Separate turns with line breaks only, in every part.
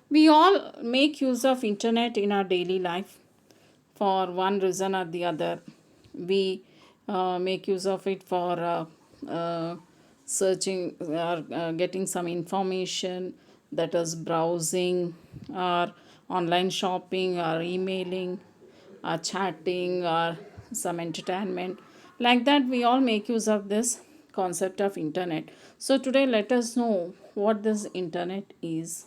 We all make use of internet in our daily life for one reason or the other. We make use of it for searching or getting some information, that is browsing or online shopping or emailing or chatting or some entertainment. Like that, we all make use of this concept of internet. So today let us know what this internet is.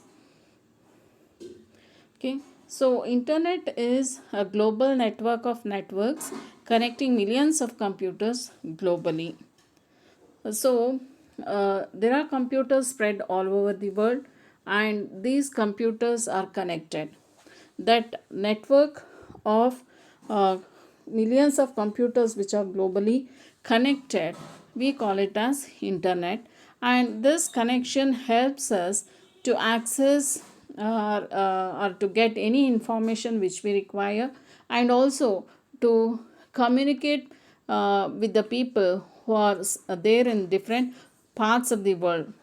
Okay, so internet is a global network of networks connecting millions of computers globally. So there are computers spread all over the world, and these computers are connected. That network of uh, millions of computers which are globally connected, we call it as internet. And this connection helps us to access or to get any information which we require, and also to communicate with the people who are there in different parts of the world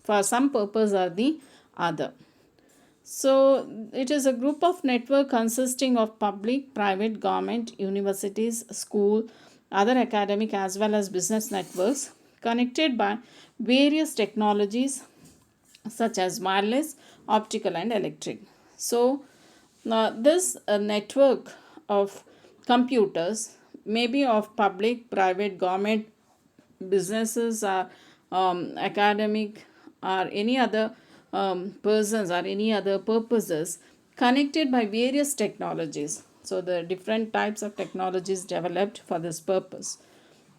for some purpose or the other. So it is a group of network consisting of public, private, government, universities, school, other academic as well as business networks connected by various technologies such as wireless, optical and electric. So this network of computers may be of public, private, government, businesses, or academic, or any other persons or any other purposes, connected by various technologies. So the different types of technologies developed for this purpose.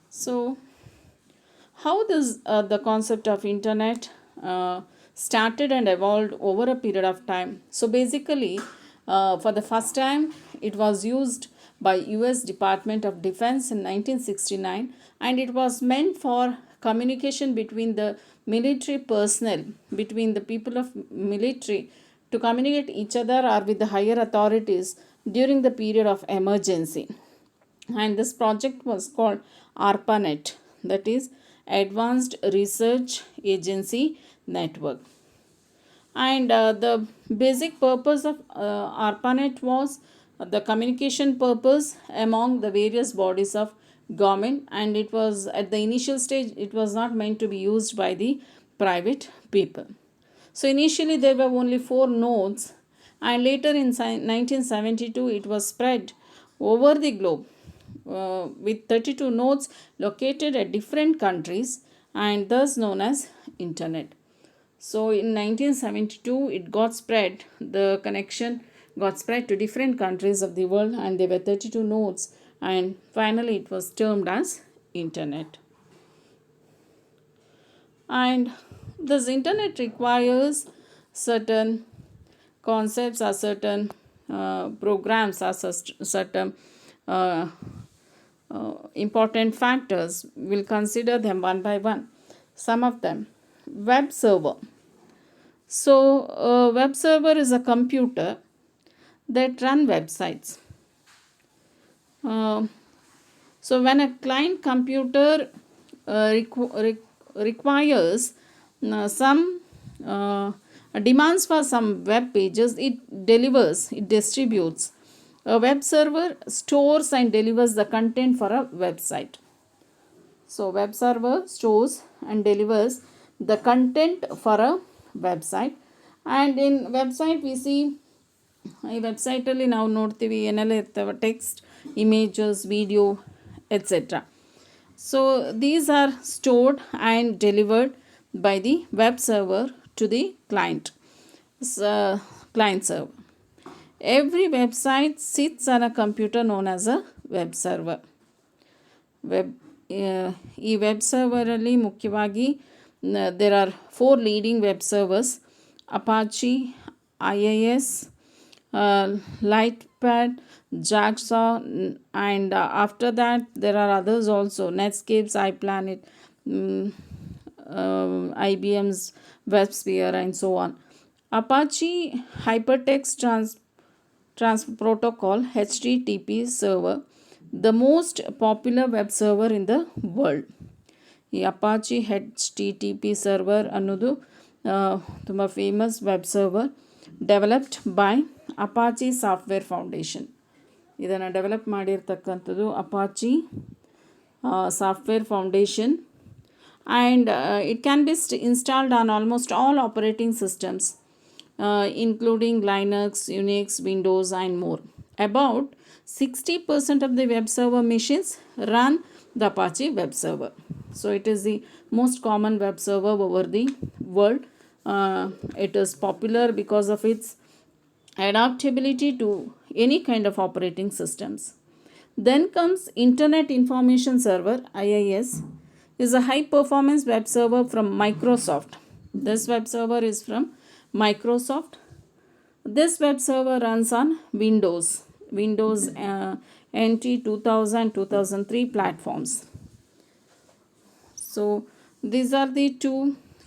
So how this the concept of internet started and evolved over a period of time. So basically, for the first time it was used by US Department of Defense in 1969, and it was meant for communication between the military personnel, between the people of military, to communicate each other or with the higher authorities during the period of emergency. And this project was called ARPANET, that is Advanced Research Agency Network. And the basic purpose of ARPANET was the communication purpose among the various bodies of government, and it was at the initial stage it was not meant to be used by the private people. So initially there were only 4 nodes, and later in 1972 it was spread over the globe with 32 nodes located at different countries, and thus known as internet. So in 1972 it got spread, the connection got spread to different countries of the world, and there were 32 nodes, and finally it was termed as internet. And this internet requires certain concepts or certain programs or certain uh, important factors. We'll consider them one by one. Some of them. Web server. So a web server is a computer that run websites. Uh, so when a client computer requires some demands for some web pages, it distributes. A web server stores and delivers the content for a website. So web server stores and delivers the content for a website. And in website we see ಈ ವೆಬ್ಸೈಟಲ್ಲಿ ನಾವು ನೋಡ್ತೀವಿ ಏನೆಲ್ಲ ಇರ್ತವೆ, text, images, video, et cetera. So these are stored and delivered by the web server to the client, client server. Every website sits on a computer known as a web server. ಈ web ಸರ್ವರಲ್ಲಿ ಮುಖ್ಯವಾಗಿ there are 4 leading web servers: Apache, IIS, Lightpad, Jacksaw, and after that there are others also: Netscape's iPlanet, IBM's WebSphere, and so on. Apache Hypertext Transfer Protocol, HTTP server, the most popular web server in the world. ಈ Apache HTTP server ಅನ್ನೋದು ತುಂಬ famous web server. Developed by Apache software foundation. ಇದನ್ನು develop ಮಾಡಿರ್ತಕ್ಕಂಥದ್ದು Apache software foundation, and it can be installed on almost all operating systems, including Linux, Unix, Windows, and more. About 60% of the web server machines run the Apache web server. So it is the most common web server over the world. It is popular because of its adaptability to any kind of operating systems. Then comes Internet Information Server, IIS, is a high performance web server from Microsoft. This web server is from Microsoft. This web server runs on Windows NT 2000 2003 platforms. So these are the two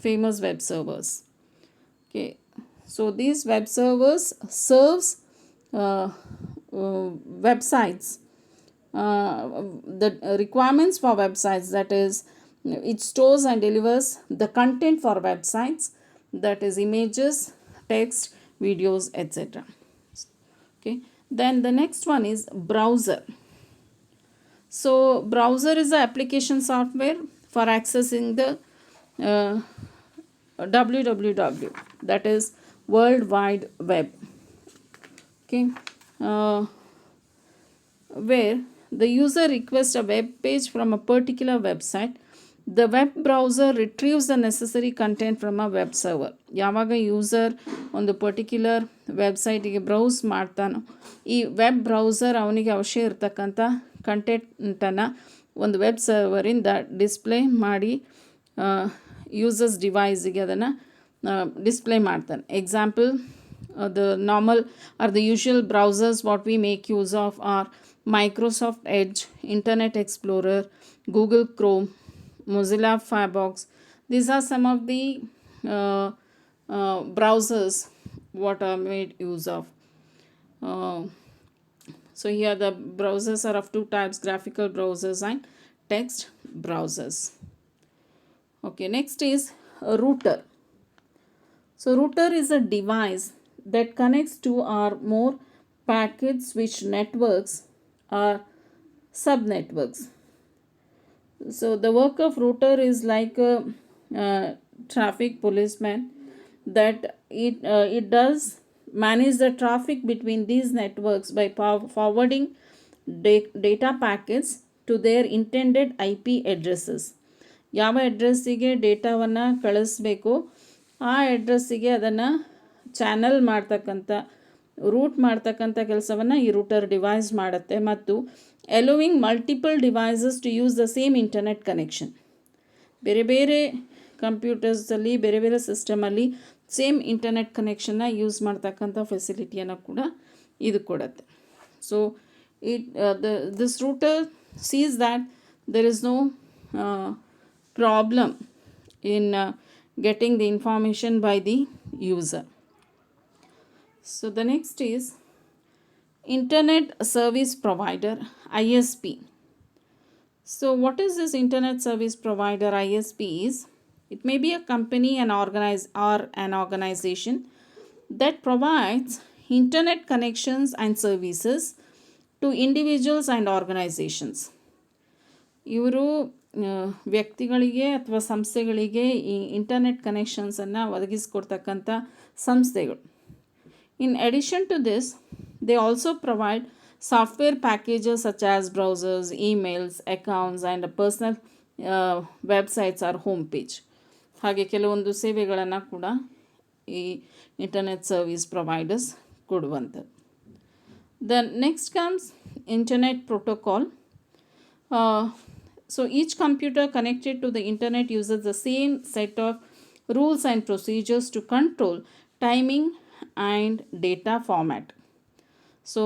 famous web servers. Okay, so these web servers serves websites, the requirements for websites, that is, it stores and delivers the content for websites, that is images, text, videos, etc. Okay, then the next one is browser. So browser is an application software for accessing the www, that is World Wide Web. Okay, where the user requests a web page from a particular website, the web browser retrieves the necessary content from a web server. ಯಾವಾಗ user ಒಂದು particular ವೆಬ್ಸೈಟಿಗೆ browse ಮಾಡ್ತಾನೋ, ಈ web browser ಅವನಿಗೆ ಅವಶ್ಯ ಇರತಕ್ಕಂಥ ಕಂಟೆಂಟನ್ನು ಒಂದು web ಸರ್ವರಿಂದ display ಮಾಡಿ ಯೂಸರ್ಸ್ ಡಿವೈಸಿಗೆ ಅದನ್ನು ಡಿಸ್ಪ್ಲೇ ಮಾಡ್ತಾನೆ. Example, the normal or the usual browsers what we make use of are Microsoft Edge, Internet Explorer, Google Chrome, Mozilla Firefox. These are some of the browsers what are made use of. So here the browsers are of two types: graphical browsers and text browsers. Okay, next is a router. So router is a device that connects two or more packet switch networks or subnetworks. So the work of router is like a traffic policeman, that it does manage the traffic between these networks by forwarding data packets to their intended IP addresses. ಯಾವ ಅಡ್ರೆಸ್ಸಿಗೆ ಡೇಟಾವನ್ನು ಕಳಿಸ್ಬೇಕು ಆ ಅಡ್ರೆಸ್ಸಿಗೆ ಅದನ್ನು channel ಮಾಡ್ತಕ್ಕಂಥ, root ಮಾಡ್ತಕ್ಕಂಥ ಕೆಲಸವನ್ನು ಈ router device ಮಾಡುತ್ತೆ, ಮತ್ತು allowing multiple devices to use the same internet connection. ಬೇರೆ ಬೇರೆ ಕಂಪ್ಯೂಟರ್ಸಲ್ಲಿ, ಬೇರೆ ಬೇರೆ ಸಿಸ್ಟಮಲ್ಲಿ ಸೇಮ್ ಇಂಟರ್ನೆಟ್ ಕನೆಕ್ಷನ್ನ ಯೂಸ್ ಮಾಡ್ತಕ್ಕಂಥ ಫೆಸಿಲಿಟಿಯನ್ನು ಕೂಡ ಇದು ಕೊಡುತ್ತೆ. So this router sees that there is no problem in getting the information by the user. So the next is Internet Service Provider, ISP. So what is this Internet Service Provider? ISP is, it may be a company or an organization that provides internet connections and services to individuals and organizations. ಇವರು ವ್ಯಕ್ತಿಗಳಿಗೆ ಅಥವಾ ಸಂಸ್ಥೆಗಳಿಗೆ ಈ internet ಕನೆಕ್ಷನ್ಸನ್ನು ಒದಗಿಸ್ಕೊಡ್ತಕ್ಕಂಥ ಸಂಸ್ಥೆಗಳು. In addition to this, they also provide software packages such as browsers, emails, accounts and personal websites or home page. ಹಾಗೆ ಕೆಲವೊಂದು ಸೇವೆಗಳನ್ನು ಕೂಡ ಈ ಇಂಟರ್ನೆಟ್ ಸರ್ವಿಸ್ ಪ್ರೊವೈಡರ್ಸ್ ಕೊಡುವಂಥದ್ದು. The next comes internet protocol. So each computer connected to the internet uses the same set of rules and procedures to control timing and data format. So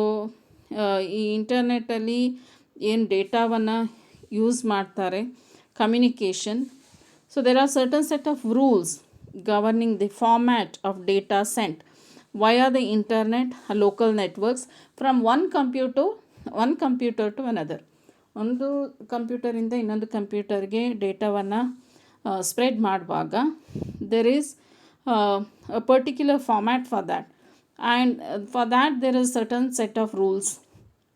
ಈ ಇಂಟರ್ನೆಟ್ಟಲ್ಲಿ ಏನು ಡೇಟಾವನ್ನು ಯೂಸ್ ಮಾಡ್ತಾರೆ, communication. So there are certain set of rules governing the format of data sent via the internet local networks from one computer to another. ಒಂದು ಕಂಪ್ಯೂಟರಿಂದ ಇನ್ನೊಂದು ಕಂಪ್ಯೂಟರ್ಗೆ ಡೇಟಾವನ್ನು spread ಮಾಡುವಾಗ there is a particular format for that. and for that there is certain set of rules,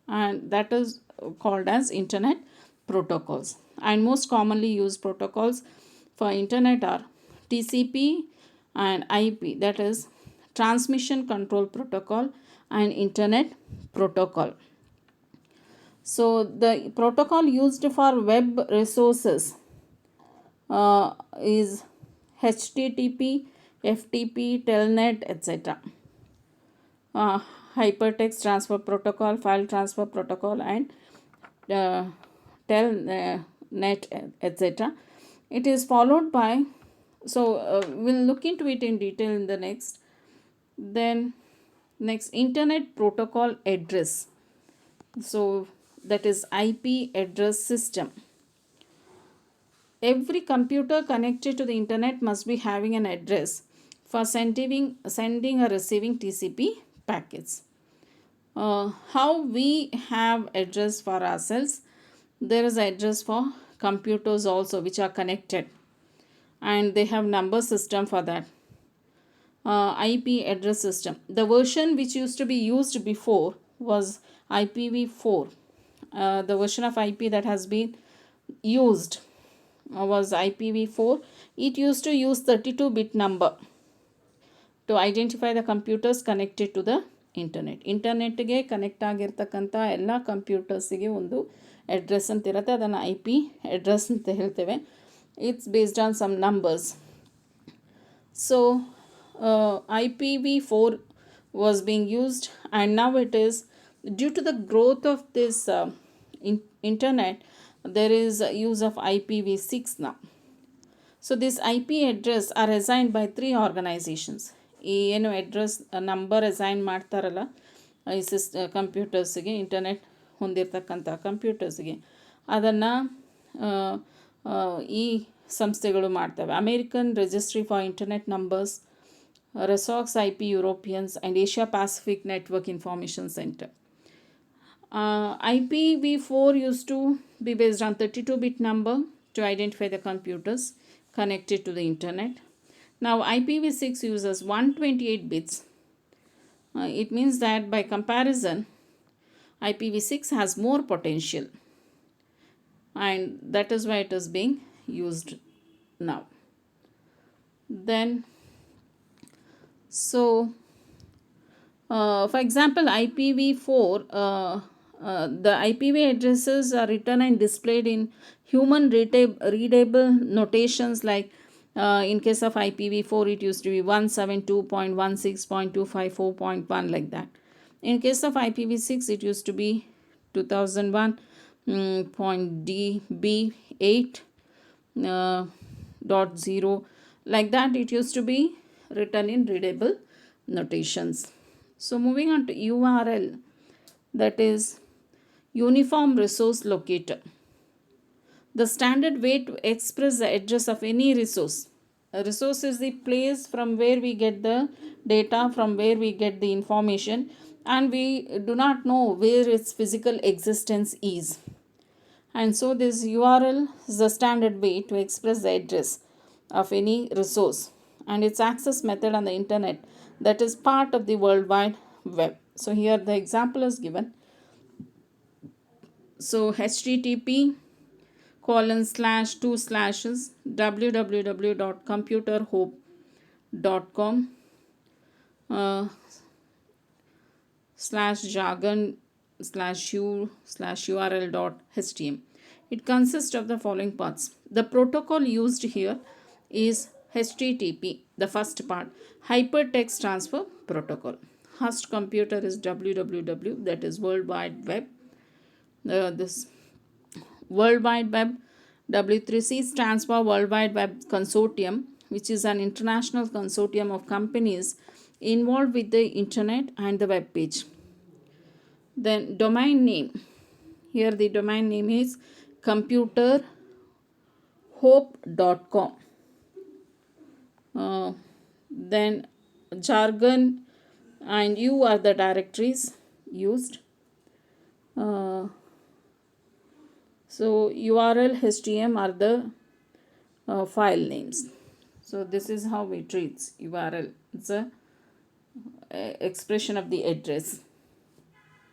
and that is called as internet protocols. And most commonly used protocols for internet are TCP and IP, that is transmission control protocol and internet protocol. So the protocol used for web resources is HTTP, FTP, Telnet, etc. uh, Hypertext transfer protocol, file transfer protocol, and uh, telnet, etc. It is followed by, so we'll look into it in detail in the next. Then next, internet protocol address, so that is IP address system. Every computer connected to the internet must be having an address for sending or receiving TCP packets. How we have address for ourselves, there is address for computers also which are connected, and they have number system for that. IP address system, the version which used to be used before was IPv4. The version of IP that has been used was IPv4. It used to use 32-bit number to identify the computers connected to the ಇಂಟರ್ನೆಟ್ಗೆ connect ಆಗಿರ್ತಕ್ಕಂಥ ಎಲ್ಲ ಕಂಪ್ಯೂಟರ್ಸಿಗೆ ಒಂದು address ಅಂತ ಇರುತ್ತೆ, ಅದನ್ನು IP address ಅಂತ ಹೇಳ್ತೇವೆ. It's based on some numbers. So IPv4 was being used, and now it is, due to the growth of this internet, there is use of IPv6 now. So this IP address are assigned by 3 organizations. ಈ ಏನು address number assign ಮಾಡ್ತಾರಲ್ಲ ಈ ಕಂಪ್ಯೂಟರ್ಸಿಗೆ, internet ಹೊಂದಿರತಕ್ಕಂಥ ಕಂಪ್ಯೂಟರ್ಸ್ಗೆ, ಅದನ್ನು ಈ ಸಂಸ್ಥೆಗಳು ಮಾಡ್ತವೆ. American registry for internet numbers, ರೆಸಾಕ್ಸ್ IP Europeans, and Asia Pacific network information centre. IPv4 used to be based on 32-bit number to identify the computers connected to the internet. Now IPv6 uses 128 bits. It means that by comparison IPv6 has more potential, and that is why it is being used now. Then so for example, IPv4, the IPv addresses are written and displayed in human readable notations, like in case of IPv4 it used to be 172.16.254.1, like that. In case of IPv6 it used to be 2001.db8.0, like that. It used to be written in readable notations. So moving on to URL, that is Uniform Resource Locator, the standard way to express the address of any resource. A resource is the place from where we get the data, from where we get the information, and we do not know where its physical existence is. And so this URL is the standard way to express the address of any resource and its access method on the internet, that is part of the World Wide Web. So here the example is given. So http://2/ www.computerhope.com /jargon/u/url.htm. It consists of the following parts. The protocol used here is HTTP, the first part, Hypertext Transfer Protocol. Host computer is www, that is World Wide Web. This World Wide Web, W3C stands for World Wide Web Consortium, which is an international consortium of companies involved with the internet and the web page. Then domain name, here the domain name is computerhope.com. Then jargon and U are the directories used. So URL, HTM are the file names. So this is how we treat URL. It's a expression of the address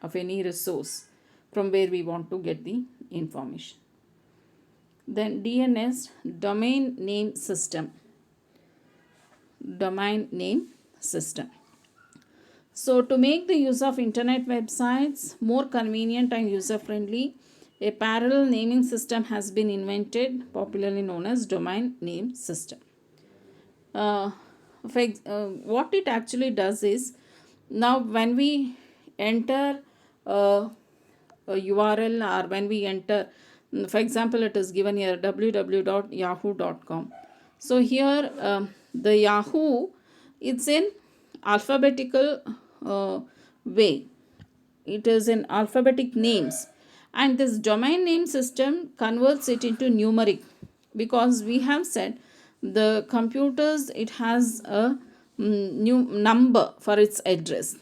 of any resource from where we want to get the information. Then DNS, domain name system. Domain name system. So to make the use of internet websites more convenient and user friendly, a parallel naming system has been invented, popularly known as domain name system. What it actually does is, now when we enter a URL, or when we enter, for example, it is given here www.yahoo.com. So here the Yahoo, it's in alphabetical way. It is in alphabetic names, and this domain name system converts it into numeric, because we have said the computers, it has a new number for its address.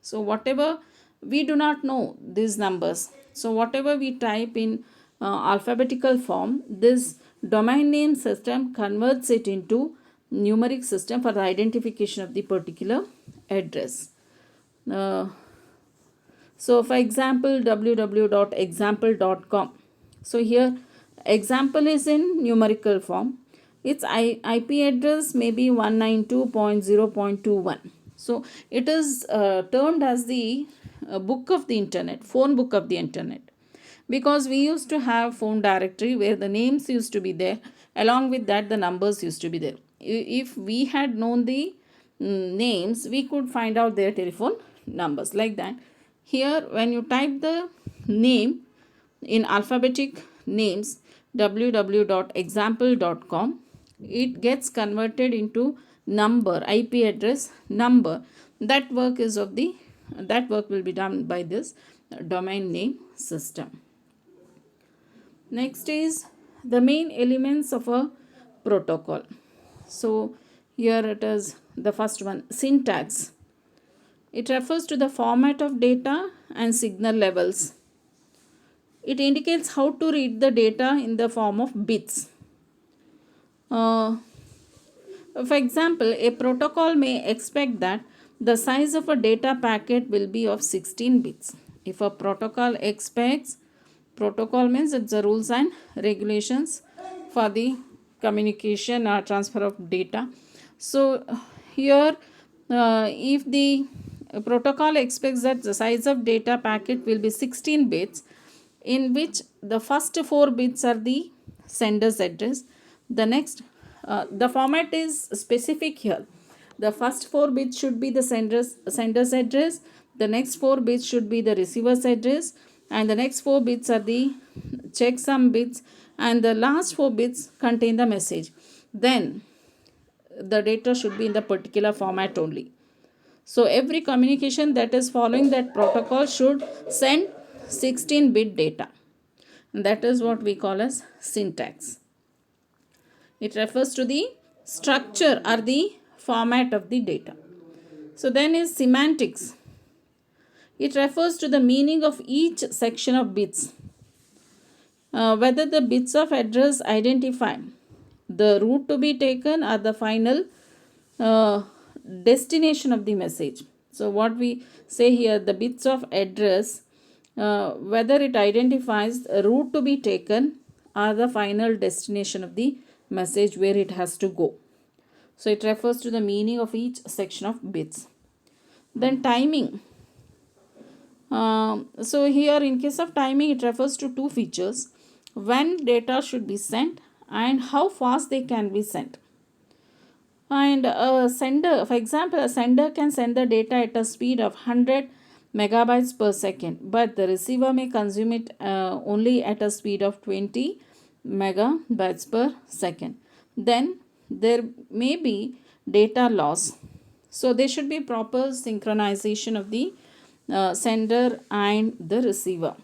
So whatever, we do not know these numbers, so whatever we type in alphabetical form, this domain name system converts it into numeric system for the identification of the particular address. So for example, www.example.com. So here example is in numerical form. Its IP address may be 192.0.21. So it is termed as the book of the internet, phone book of the internet, because we used to have phone directory where the names used to be there, along with that the numbers used to be there. If we had known the names, we could find out their telephone numbers, like that. Here when you type the name in alphabetic names, www.example.com, it gets converted into number, IP address number. That work will be done by this domain name system. Next is the main elements of a protocol. So here it is, the first one, syntax. It refers to the format of data and signal levels. It indicates how to read the data in the form of bits. For example, a protocol may expect that the size of a data packet will be of 16 bits. If a protocol expects, protocol means it's the rules and regulations for the communication or transfer of data. So here if the protocol expects that the size of data packet will be 16 bits, in which the first 4 bits are the sender's address. The next, the format is specific here. The first 4 bits should be the sender's address, the next 4 bits should be the receiver's address, and the next 4 bits are the checksum bits, and the last 4 bits contain the message. Then the data should be in the particular format only. So every communication that is following that protocol should send 16-bit data. And that is what we call as syntax. It refers to the structure or the format of the data. So then is semantics. It refers to the meaning of each section of bits. Whether the bits of address identify the route to be taken or the final destination of the message. So what we say here, the bits of address, whether it identifies a route to be taken or the final destination of the message where it has to go. So it refers to the meaning of each section of bits. Then timing. So here in case of timing, it refers to 2 features: when data should be sent and how fast they can be sent. And a sender, for example, a sender can send the data at a speed of 100 megabytes per second, but the receiver may consume it only at a speed of 20 megabytes per second. Then there may be data loss. So there should be proper synchronization of the sender and the receiver.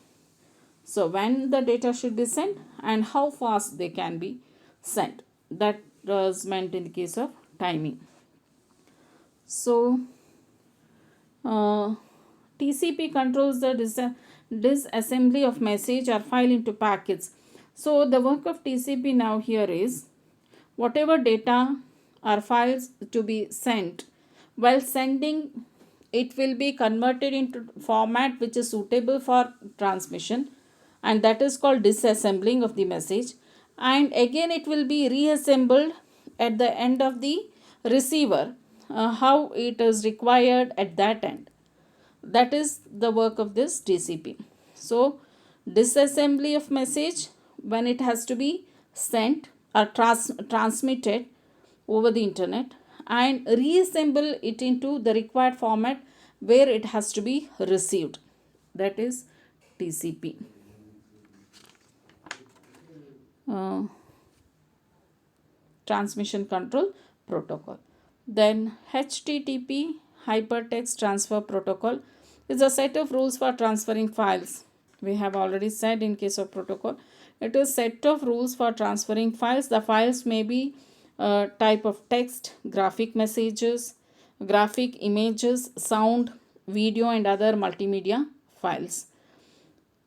So when the data should be sent and how fast they can be sent. That was meant in the case of timing. So TCP controls the disassembly of message or file into packets. So the work of TCP now here is, whatever data or files to be sent, while sending it will be converted into format which is suitable for transmission, and that is called disassembling of the message. And again it will be reassembled at the end of the receiver, how it is required at that end. That is the work of this TCP. So disassembly of message when it has to be sent or transmitted over the internet, and reassemble it into the required format where it has to be received. That is TCP. Transmission Control Protocol. Then HTTP, Hypertext Transfer Protocol, is a set of rules for transferring files. We have already said in case of protocol, it is set of rules for transferring files. The files may be type of text, graphic messages, graphic images, sound, video and other multimedia files.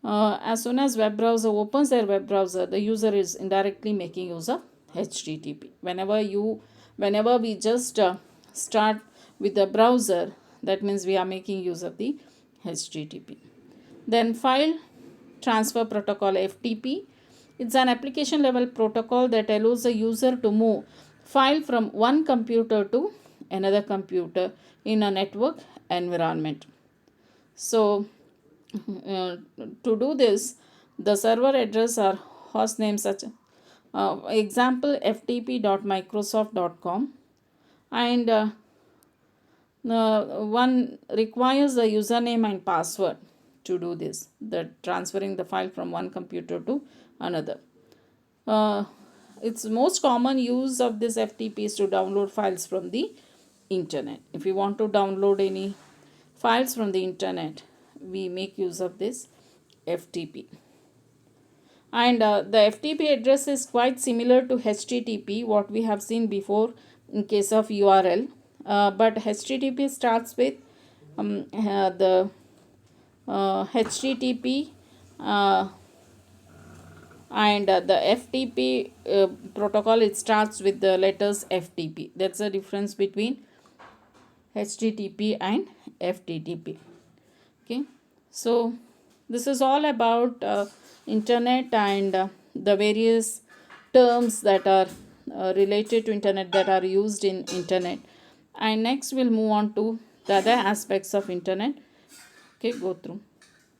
As soon as web browser opens their web browser, the user is indirectly making use of HTTP. Whenever we just start with the browser, that means we are making use of the HTTP. Then file transfer protocol, FTP. It's an application level protocol that allows the user to move file from one computer to another computer in a network environment. So to do this, the server address or host name such example ftp.microsoft.com, and one requires the username and password to do this, the transferring the file from one computer to another. It's most common use of this FTP is to download files from the internet. If you want to download any files from the internet, we make use of this FTP. And the FTP address is quite similar to HTTP, what we have seen before in case of URL. But HTTP starts with the HTTP and the FTP protocol, it starts with the letters FTP. That's the difference between HTTP and FTTP. Okay, so this is all about internet and the various terms that are related to internet that are used in internet. And next we'll move on to the other aspects of internet. Okay, go through.